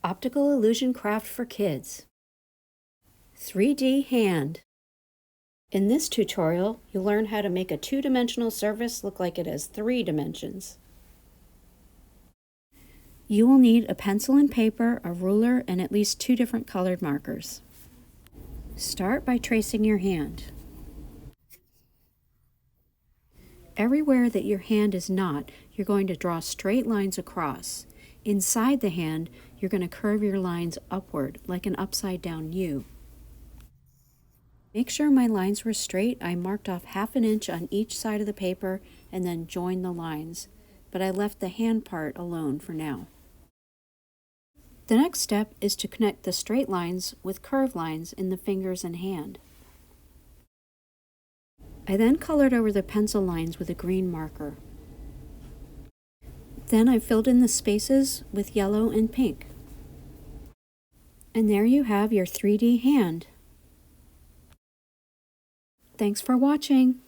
Optical illusion craft for kids. 3D hand. In this tutorial, you'll learn how to make a two-dimensional surface look like it has 3 dimensions. You will need a pencil and paper, a ruler, and at least 2 different colored markers. Start by tracing your hand. Everywhere that your hand is not, you're going to draw straight lines across. Inside the hand, you're going to curve your lines upward, like an upside-down U. Make sure my lines were straight. I marked off 1/2 inch on each side of the paper and then joined the lines, but I left the hand part alone for now. The next step is to connect the straight lines with curved lines in the fingers and hand. I then colored over the pencil lines with a green marker. Then I filled in the spaces with yellow and pink. And there you have your 3D hand. Thanks for watching.